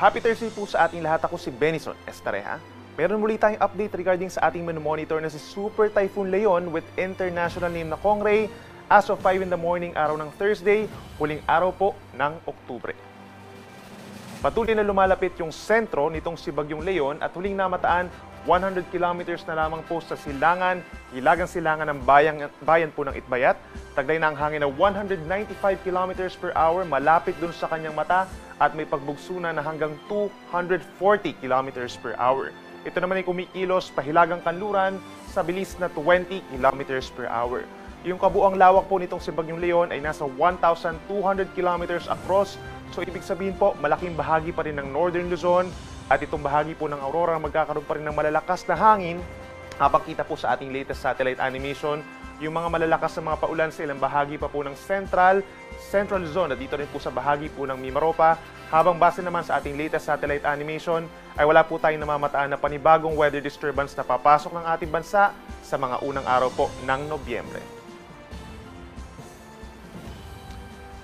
Happy Thursday po sa ating lahat. Ako si Benison Estareja. Meron muli tayong update regarding sa ating monitor na si Super Typhoon Leon with international name na Kongray as of 5 in the morning araw ng Thursday, huling araw po ng Oktubre. Patuloy na lumalapit yung sentro nitong si Bagyong Leon at huling namataan 100 kilometers na lamang po sa silangan, hilagang silangan ng bayan po ng Itbayat. Taglay na ang hangin na 195 kilometers per hour malapit dun sa kanyang mata at may pagbugso na hanggang 240 kilometers per hour. Ito naman ay kumikilos pahilagang kanluran sa bilis na 20 kilometers per hour. Yung kabuang lawak po nitong si Bagyong Leon ay nasa 1,200 kilometers across. So ibig sabihin po, malaking bahagi pa rin ng Northern Luzon at itong bahagi po ng Aurora magkakaroon pa rin ng malalakas na hangin. Habang kita po sa ating latest satellite animation, yung mga malalakas na mga paulan sa ilang bahagi pa po ng Central Luzon at dito rin po sa bahagi po ng Mimaropa. Habang base naman sa ating latest satellite animation, ay wala po tayong namamataan na panibagong weather disturbance na papasok ng ating bansa sa mga unang araw po ng Nobyembre.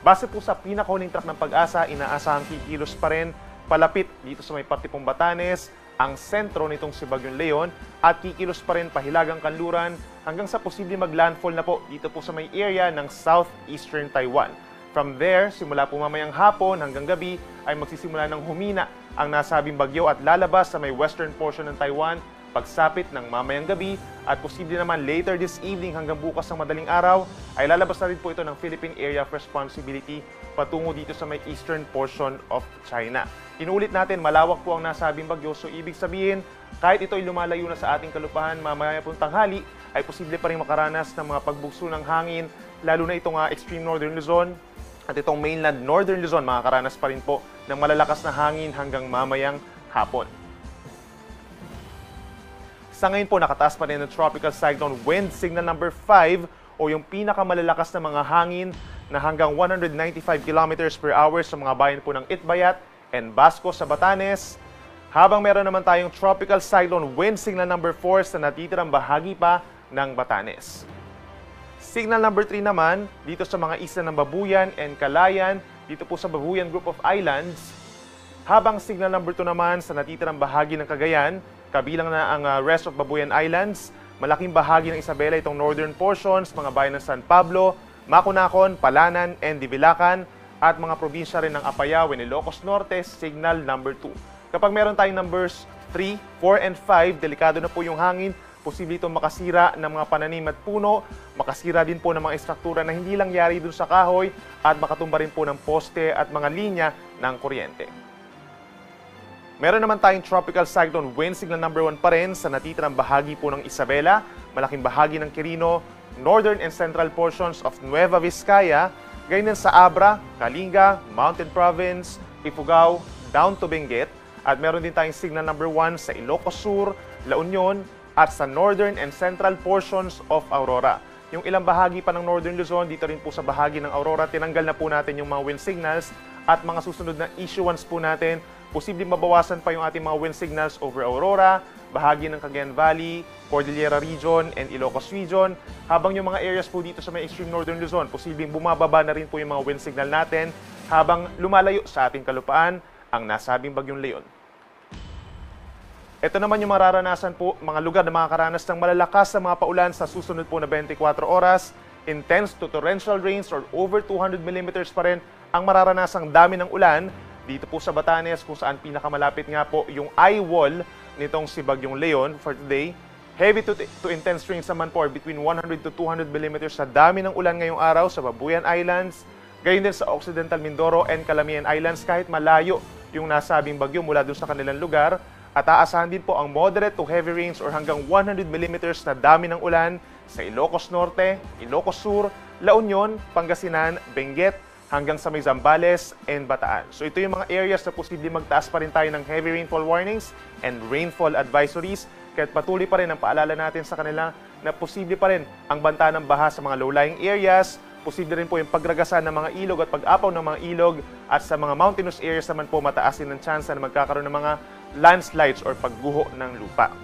Base po sa pinakahuling track ng Pag-asa, inaasahang kikilos pa rin palapit dito sa may parte pong Batanes, ang sentro nitong si Bagyong Leon at kikilos pa rin pahilagang kanluran hanggang sa posible maglandfall na po dito po sa may area ng southeastern Taiwan. From there, simula po mamayang hapon hanggang gabi ay magsisimula ng humina ang nasabing bagyo at lalabas sa may western portion ng Taiwan pagsapit ng mamayang gabi at posible naman later this evening hanggang bukas ng madaling araw ay lalabas na rin po ito ng Philippine Area of Responsibility patungo dito sa may eastern portion of China. Inuulit natin, malawak po ang nasabing bagyo, so ibig sabihin kahit ito ay lumalayo na sa ating kalupahan mamaya pong tanghali ay posible pa rin makaranas ng mga pagbugso ng hangin lalo na itong extreme northern Luzon at itong mainland northern Luzon makakaranas pa rin po ng malalakas na hangin hanggang mamayang hapon. Sa ngayon po, nakataas pa rin ang tropical cyclone wind signal number 5 o yung pinakamalalakas na mga hangin na hanggang 195 kilometers per hour sa mga bayan po ng Itbayat and Basco sa Batanes. Habang meron naman tayong tropical cyclone wind signal number 4 sa natitirang bahagi pa ng Batanes. Signal number 3 naman dito sa mga isla ng Babuyan and Calayan, dito po sa Babuyan Group of Islands. Habang signal number 2 naman sa natitirang bahagi ng Cagayan, kabilang na ang rest of Babuyan Islands, malaking bahagi ng Isabela itong northern portions, mga bayan ng San Pablo, Macunacon, Palanan, and Divilacan, at mga probinsya rin ng Apayao and Ilocos Norte, signal number 2. Kapag meron tayong numbers 3, 4, and 5, delikado na po yung hangin, posible itong makasira ng mga pananim at puno, makasira din po ng mga estruktura na hindi lang yari dun sa kahoy, at makatumba rin po ng poste at mga linya ng kuryente. Meron naman tayong tropical cyclone wind signal number 1 pa rin sa natitirang bahagi po ng Isabela, malaking bahagi ng Quirino, northern and central portions of Nueva Vizcaya, ganyan sa Abra, Kalinga, Mountain Province, Ifugao, down to Benguet, at meron din tayong signal number 1 sa Ilocos Sur, La Union, at sa northern and central portions of Aurora. Yung ilang bahagi pa ng northern Luzon, dito rin po sa bahagi ng Aurora, tinanggal na po natin yung mga wind signals at mga susunod na issuance po natin, posibleng mabawasan pa yung ating mga wind signals over Aurora, bahagi ng Cagayan Valley, Cordillera Region, and Ilocos Region. Habang yung mga areas po dito sa may extreme northern Luzon, posibleng bumababa na rin po yung mga wind signal natin habang lumalayo sa ating kalupaan ang nasabing Bagyong Leon. Ito naman yung mararanasan po, mga lugar na makakaranas ng malalakas na mga paulan sa susunod po na 24 oras. Intense to torrential rains or over 200 millimeters pa rin ang mararanasang dami ng ulan dito po sa Batanes, kung saan pinakamalapit nga po yung eye wall nitong si Bagyong Leon for today. Heavy to intense rains naman po between 100 to 200 millimeters sa dami ng ulan ngayong araw sa Babuyan Islands, gayon din sa Occidental Mindoro and Calamian Islands kahit malayo yung nasabing bagyo mula doon sa kanilang lugar. At aasahan din po ang moderate to heavy rains or hanggang 100 millimeters na dami ng ulan sa Ilocos Norte, Ilocos Sur, La Union, Pangasinan, Benguet, hanggang sa may Zambales and Bataan. So ito yung mga areas na posibleng magtaas pa rin tayo ng heavy rainfall warnings and rainfall advisories. Kahit patuloy pa rin ang paalala natin sa kanila na posible pa rin ang banta ng baha sa mga low-lying areas, posible rin po yung pagragasan ng mga ilog at pag-apaw ng mga ilog, at sa mga mountainous areas naman po mataas din ang chance na magkakaroon ng mga landslides or pagguho ng lupa.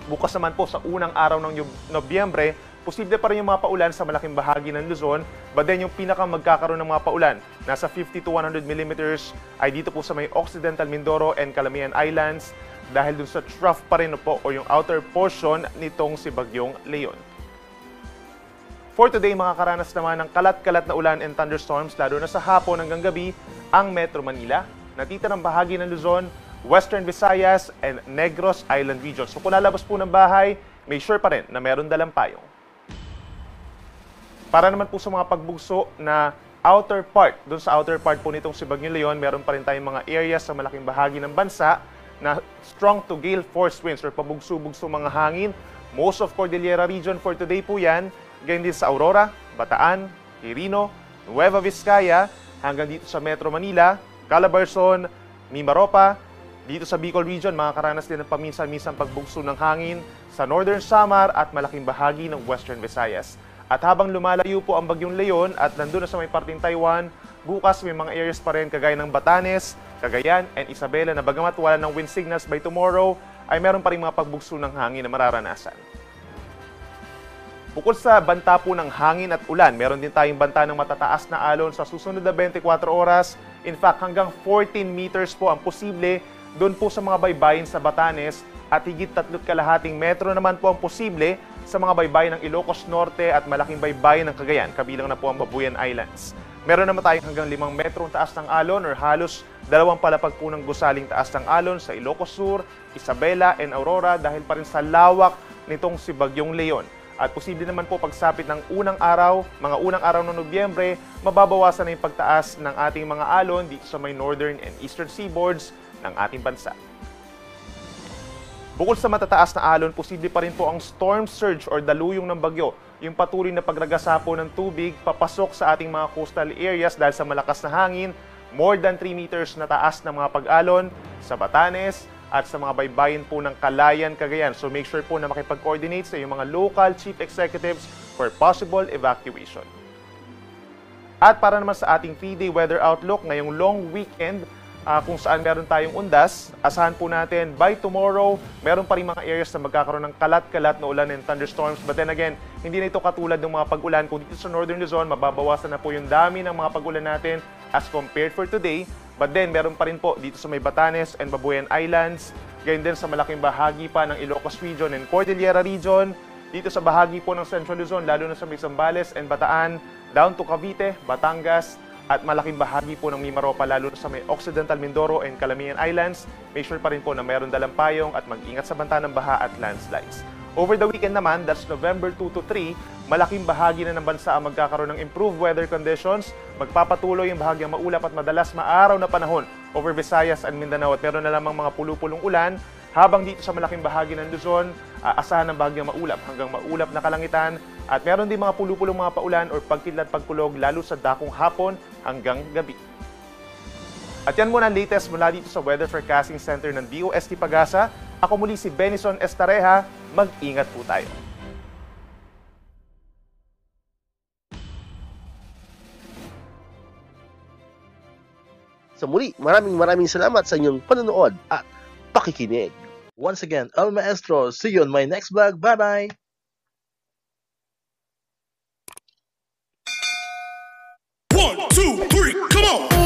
Bukas naman po sa unang araw ng Nobyembre, posible pa rin yung mga paulan sa malaking bahagi ng Luzon, but then yung pinaka magkakaroon ng mga paulan, nasa 50 to 100 millimeters, ay dito po sa may Occidental Mindoro and Calamian Islands dahil dun sa trough pa rin po o yung outer portion nitong si Bagyong Leon. For today, makakaranas naman ng kalat-kalat na ulan and thunderstorms lalo na sa hapon hanggang gabi ang Metro Manila, natitirang bahagi ng Luzon, Western Visayas, and Negros Island region. So kung lalabas po ng bahay, may sure pa rin na meron dalang payong. Para naman po sa mga pagbugso na outer part, doon sa outer part po nitong si Bagyong Leon, meron pa rin tayong mga areas sa malaking bahagi ng bansa na strong to gale force winds or pabugso-bugso mga hangin. Most of Cordillera region for today po yan. Ganyan din sa Aurora, Bataan, Quirino, Nueva Vizcaya, hanggang dito sa Metro Manila, Calabarzon, Mimaropa. Dito sa Bicol region, makakaranas din ng paminsan-minsang pagbugso ng hangin sa Northern Samar at malaking bahagi ng Western Visayas. At habang lumalayo po ang Bagyong Leon at nandun na sa may parting Taiwan, bukas may mga areas pa rin kagaya ng Batanes, Cagayan, and Isabela na bagamat wala ng wind signals by tomorrow, ay meron pa rin mga pagbugso ng hangin na mararanasan. Bukod sa banta po ng hangin at ulan, meron din tayong banta ng matataas na alon sa susunod na 24 oras. In fact, hanggang 14 meters po ang posible doon po sa mga baybayin sa Batanes at higit 3.5 metro naman po ang posible sa mga baybayin ng Ilocos Norte at malaking baybayin ng Cagayan, kabilang na po ang Babuyan Islands. Meron naman tayong hanggang 5 metro taas ng alon or halos 2 palapag po ng gusaling taas ng alon sa Ilocos Sur, Isabela, and Aurora dahil pa rin sa lawak nitong si Bagyong Leon. At posible naman po pagsapit ng mga unang araw ng Nobyembre, mababawasan na yung pagtaas ng ating mga alon dito sa may northern and eastern seaboards ng ating bansa. Bukod sa matataas na alon, posible pa rin po ang storm surge or daluyong ng bagyo, yung patuloy na pagragasa po ng tubig papasok sa ating mga coastal areas dahil sa malakas na hangin, more than 3 meters na taas ng mga pag-alon sa Batanes at sa mga baybayin po ng Calayan, Cagayan. So make sure po na makipag-coordinate sa iyong mga local chief executives for possible evacuation. At para naman sa ating 3-day weather outlook, ngayong long weekend, kung saan meron tayong undas, asahan po natin by tomorrow, meron pa rin mga areas na magkakaroon ng kalat-kalat na ulan and thunderstorms. But then again, hindi na ito katulad ng mga pag-ulan. Kung dito sa Northern Luzon, mababawasan na po yung dami ng mga pag-ulan natin as compared for today. But then, meron pa rin po dito sa may Batanes and Babuyan Islands, gayon din sa malaking bahagi pa ng Ilocos region and Cordillera region, dito sa bahagi po ng Central Luzon, lalo na sa may Zambales and Bataan, down to Cavite, Batangas, at malaking bahagi po ng Mimaropa, lalo na sa may Occidental Mindoro and Calamian Islands. Make sure pa rin po na mayroon dalang payong at mag-ingat sa banta ng baha at landslides. Over the weekend naman, that's November 2 to 3, malaking bahagi na ng bansa ang magkakaroon ng improved weather conditions. Magpapatuloy yung bahagyang maulap at madalas maaraw na panahon over Visayas and Mindanao at meron na lamang mga pulu-pulong ulan. Habang dito sa malaking bahagi ng Luzon, asahan ng bahagyang maulap hanggang maulap na kalangitan at meron din mga pulu-pulong mga paulan o pagkidlat pagkulog lalo sa dakong hapon hanggang gabi. At yan muna ang latest mula dito sa Weather Forecasting Center ng DOST Pagasa. Ako muli si Benison Estareja. Mag-ingat po tayo. Sa muli, maraming salamat sa inyong panonood at pakikinig. Once again, El Maestro. See you on my next vlog. Bye-bye! One, two, three, come on!